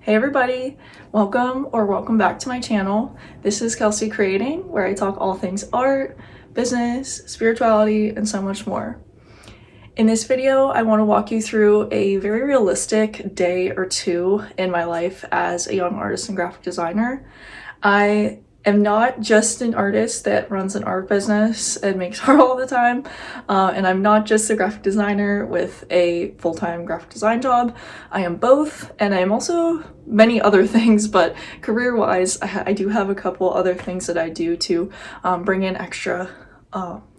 Hey everybody, welcome back to my channel. This is Kelsey Creating, where I talk all things art, business, spirituality, and so much more. In this video, I want to walk you through a very realistic day or two in my life as a young artist and graphic designer. I am not just an artist that runs an art business and makes art all the time, and I'm not just a graphic designer with a full-time graphic design job. I am both, and I am also many other things, but career-wise, I do have a couple other things that I do to bring in extra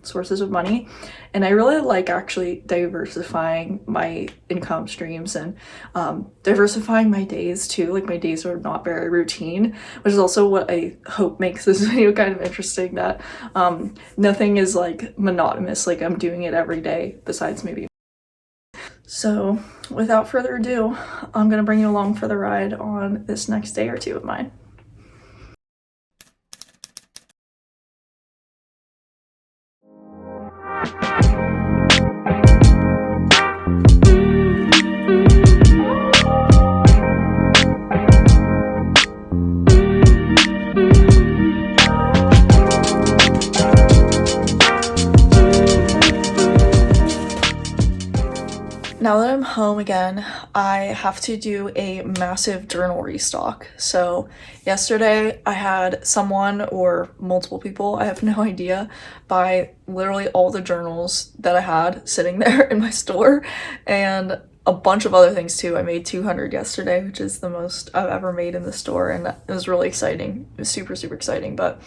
sources of money, and I really like actually diversifying my income streams and diversifying my days too. Like, my days are not very routine, which is also what I hope makes this video kind of interesting, that nothing is like monotonous, like I'm doing it every day besides maybe. So without further ado, I'm gonna bring you along for the ride on this next day or two of mine. Now that I'm home again, I have to do a massive journal restock. So yesterday I had someone or multiple people, I have no idea, buy literally all the journals that I had sitting there in my store, and a bunch of other things too. I made 200 yesterday, which is the most I've ever made in the store, and it was really exciting. It was super exciting, but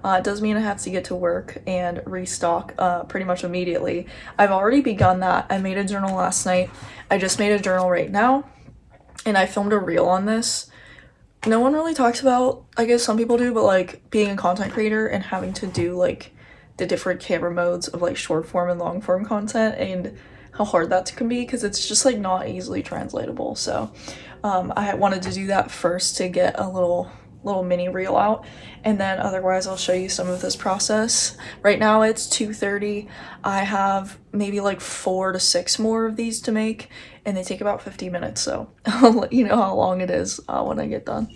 it does mean I have to get to work and restock pretty much immediately. I've already begun that. I made a journal last night. I just made a journal right now, and I filmed a reel on this. No one really talks about, I guess some people do, but like being a content creator and having to do like the different camera modes of like short form and long form content, and how hard that can be, because it's just like not easily translatable. So I wanted to do that first to get a little mini reel out, and then otherwise I'll show you some of this process. Right now it's 2:30. I have maybe like 4 to 6 more of these to make, and they take about 50 minutes, so I'll let you know how long it is when I get done.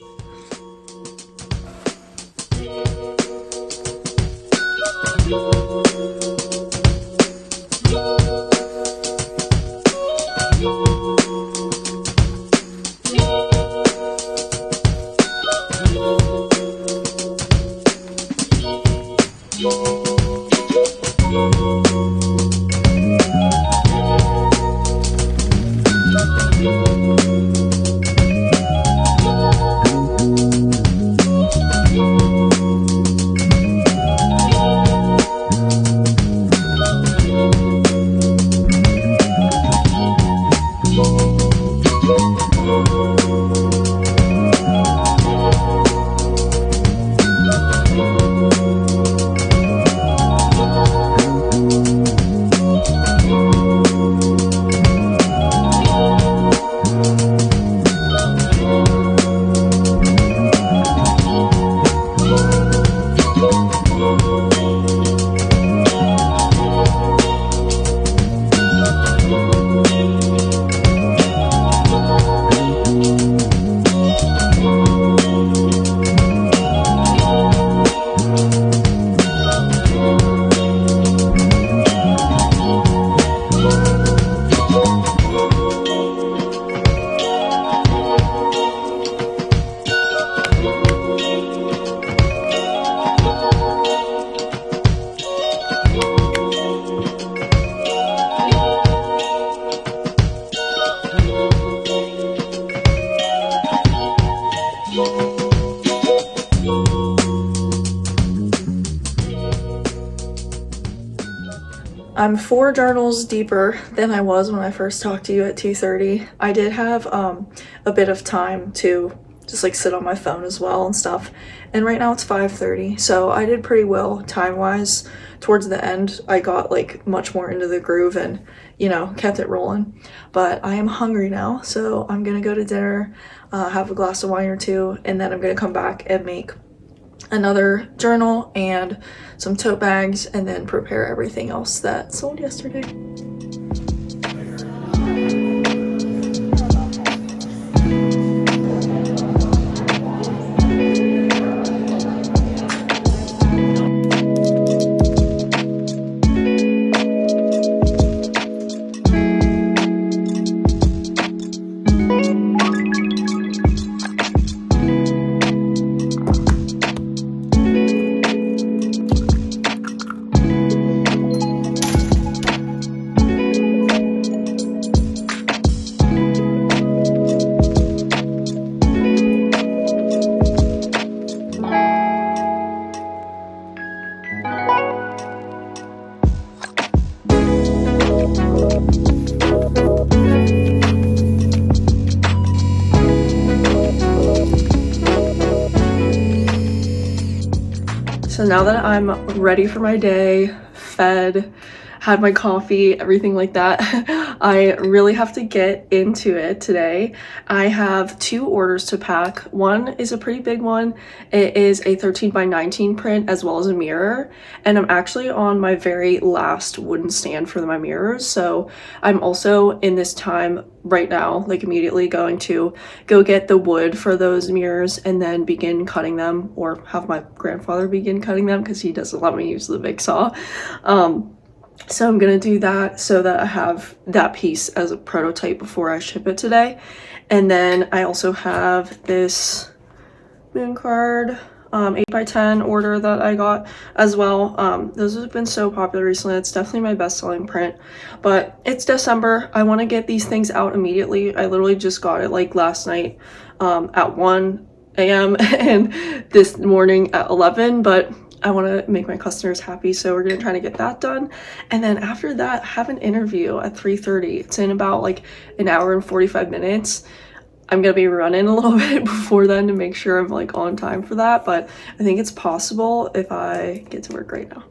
I'm 4 journals deeper than I was when I first talked to you at 2:30. I did have a bit of time to just like sit on my phone as well and stuff, and right now it's 5:30, so I did pretty well time-wise. Towards the end I got like much more into the groove and, you know, kept it rolling. But I am hungry now, so I'm gonna go to dinner, have a glass of wine or two, and then I'm gonna come back and make another journal and some tote bags, and then prepare everything else that sold yesterday. So now that I'm ready for my day, fed, had my coffee, everything like that, I really have to get into it today. I have 2 orders to pack. One is a pretty big one. It is a 13 by 19 print as well as a mirror. And I'm actually on my very last wooden stand for my mirrors. So I'm also in this time right now, like immediately going to go get the wood for those mirrors and then begin cutting them, or have my grandfather begin cutting them because he doesn't let me use the big saw. So I'm gonna do that so that I have that piece as a prototype before I ship it today. And then I also have this moon card 8 by 10 order that I got as well. Those have been so popular recently. It's definitely my best-selling print, but it's December. I want to get these things out immediately. I literally just got it like last night at 1 a.m. and this morning at 11, but I want to make my customers happy, so we're going to try to get that done. And then after that, have an interview at 3:30. It's in about like an hour and 45 minutes. I'm going to be running a little bit before then to make sure I'm like on time for that, but I think it's possible if I get to work right now.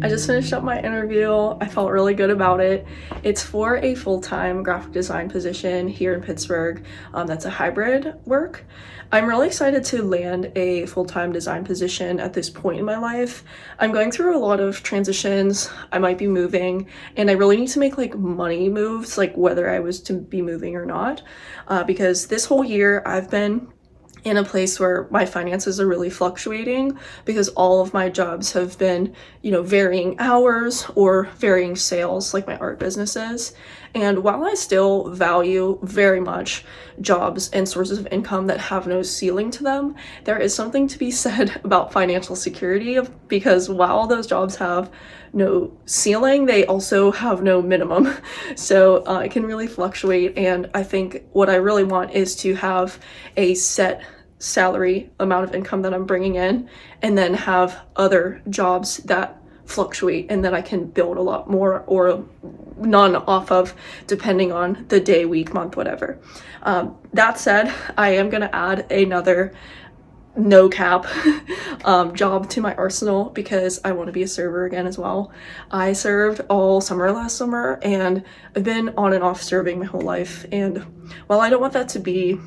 I just finished up my interview. I felt really good about it. It's for a full-time graphic design position here in Pittsburgh. That's a hybrid work. I'm really excited to land a full-time design position at this point in my life. I'm going through a lot of transitions. I might be moving, and I really need to make like money moves, like whether I was to be moving or not, because this whole year I've been in a place where my finances are really fluctuating because all of my jobs have been, varying hours or varying sales, like my art businesses. And while I still value very much jobs and sources of income that have no ceiling to them, there is something to be said about financial security, because while those jobs have no ceiling, they also have no minimum. So it can really fluctuate. And I think what I really want is to have a set salary amount of income that I'm bringing in, and then have other jobs that fluctuate and that I can build a lot more or none off of, depending on the day, week, month, whatever. That said, I am going to add another no cap job to my arsenal because I want to be a server again as well. I served all summer last summer, and I've been on and off serving my whole life. And while I don't want that to be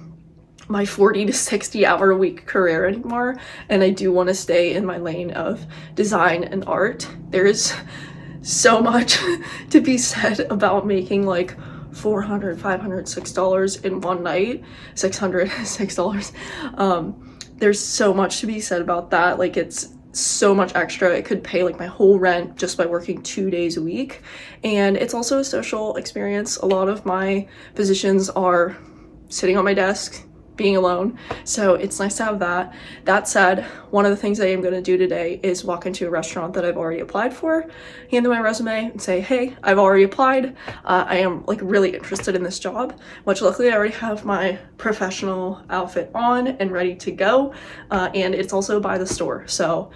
my 40 to 60 hour a week career anymore, and I do want to stay in my lane of design and art, there is so much to be said about making like $400, $500, $6 in one night, $600, $6. There's so much to be said about that. Like, it's so much extra. It could pay like my whole rent just by working 2 days a week. And it's also a social experience. A lot of my positions are sitting on my desk, being alone, so it's nice to have that. That said, one of the things I am going to do today is walk into a restaurant that I've already applied for, hand them my resume and say, hey, I've already applied. I am like really interested in this job, which luckily I already have my professional outfit on and ready to go, and it's also by the store. So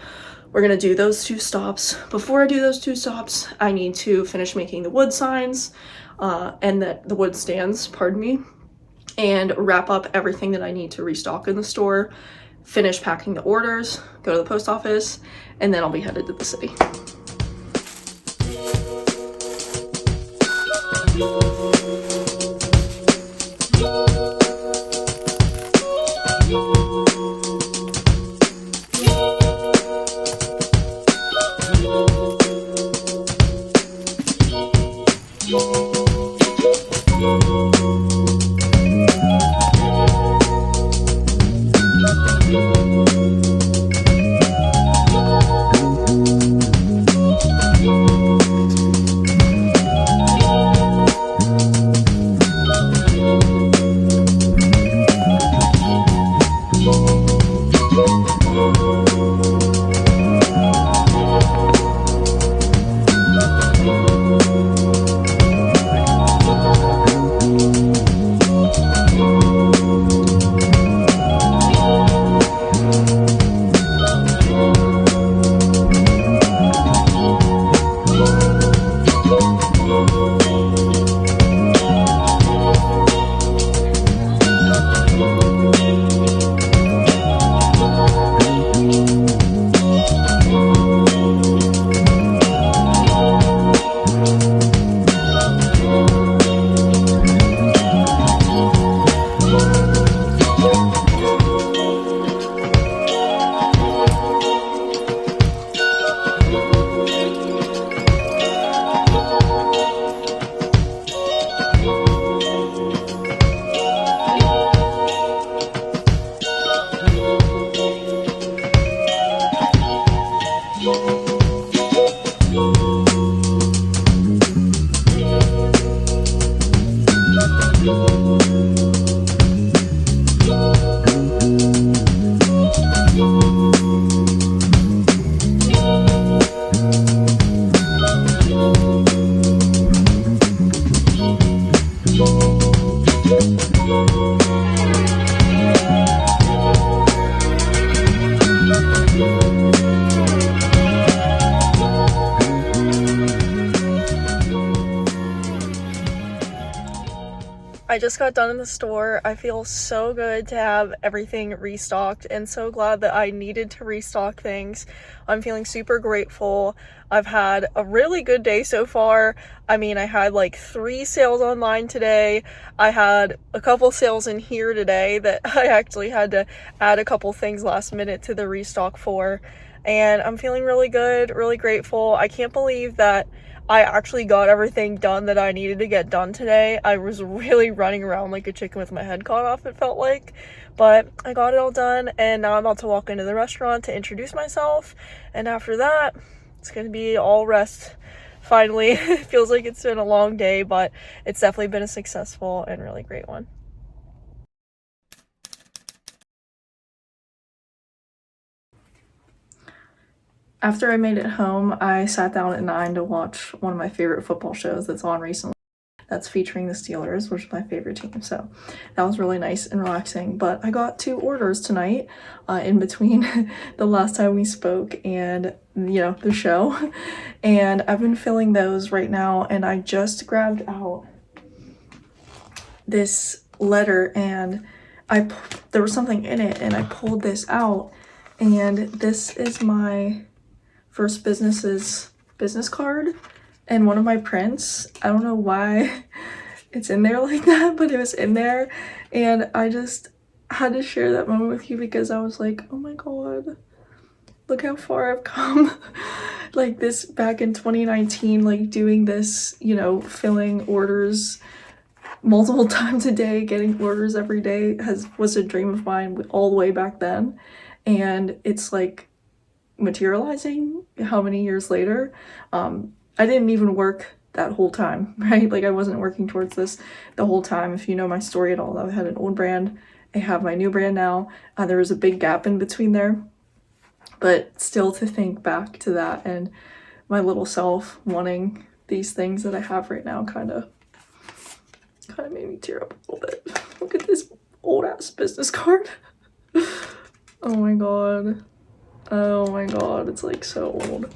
we're gonna do those 2 stops. Before I do those 2 stops, I need to finish making the wood signs and the wood stands, pardon me, and wrap up everything that I need to restock in the store, finish packing the orders, go to the post office, and then I'll be headed to the city. I just got done in the store. I feel so good to have everything restocked and so glad that I needed to restock things. I'm feeling super grateful. I've had a really good day so far. I mean, I had like 3 sales online today. I had a couple sales in here today that I actually had to add a couple things last minute to the restock for. And I'm feeling really good, really grateful. I can't believe that I actually got everything done that I needed to get done today. I was really running around like a chicken with my head cut off, it felt like. But I got it all done, and now I'm about to walk into the restaurant to introduce myself. And after that, it's going to be all rest. Finally, it feels like it's been a long day, but it's definitely been a successful and really great one. After I made it home, I sat down at 9 to watch one of my favorite football shows that's on recently. That's featuring the Steelers, which is my favorite team. So that was really nice and relaxing. But I got 2 orders tonight in between the last time we spoke and, the show. And I've been filling those right now. And I just grabbed out this letter and there was something in it and I pulled this out. And this is my first business's business card and one of my prints. I don't know why it's in there like that, but it was in there, and I just had to share that moment with you because I was like, oh my god, look how far I've come. Like this back in 2019, like doing this, filling orders multiple times a day, getting orders every day was a dream of mine all the way back then, and it's like materializing how many years later. I didn't even work that whole time, right? Like I wasn't working towards this the whole time. If you know my story at all, I had an old brand, I have my new brand now. There was a big gap in between there, but still to think back to that and my little self wanting these things that I have right now kind of made me tear up a little bit. Look at this old ass business card. Oh my god. Oh my god, it's like so old.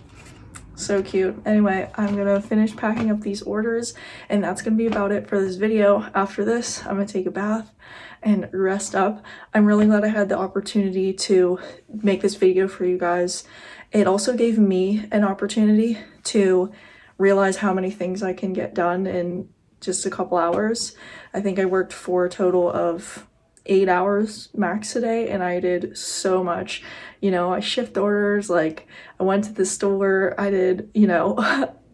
So cute. Anyway, I'm gonna finish packing up these orders and that's gonna be about it for this video. After this, I'm gonna take a bath and rest up. I'm really glad I had the opportunity to make this video for you guys. It also gave me an opportunity to realize how many things I can get done in just a couple hours. I think I worked for a total of 8 hours max today and I did so much. I shipped orders, like I went to the store, I did,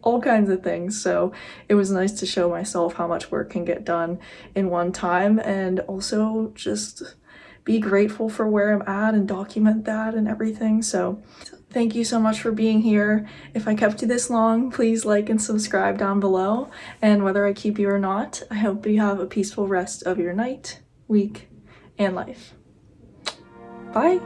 all kinds of things. So it was nice to show myself how much work can get done in one time and also just be grateful for where I'm at and document that and everything. So thank you so much for being here. If I kept you this long, please like and subscribe down below. And whether I keep you or not, I hope you have a peaceful rest of your night, week, and life. Bye.